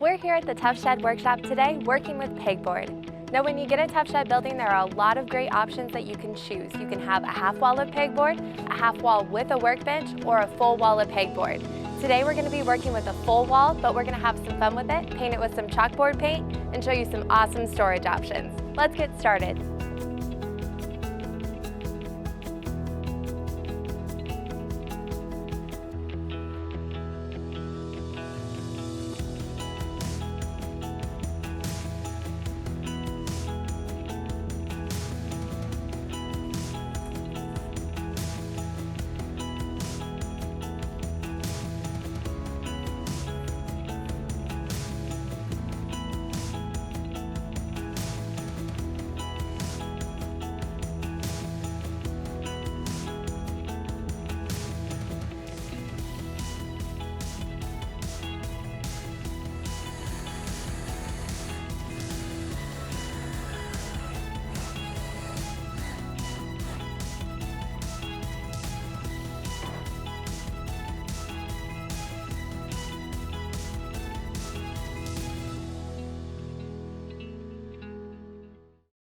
We're here at the Tough Shed workshop today working with Pegboard. Now when you get a Tough Shed building, there are a lot of great options that you can choose. You can have a half wall of pegboard, a half wall with a workbench, or a full wall of pegboard. Today we're going to be working with a full wall, but we're going to have some fun with it, paint it with some chalkboard paint, and show you some awesome storage options. Let's get started.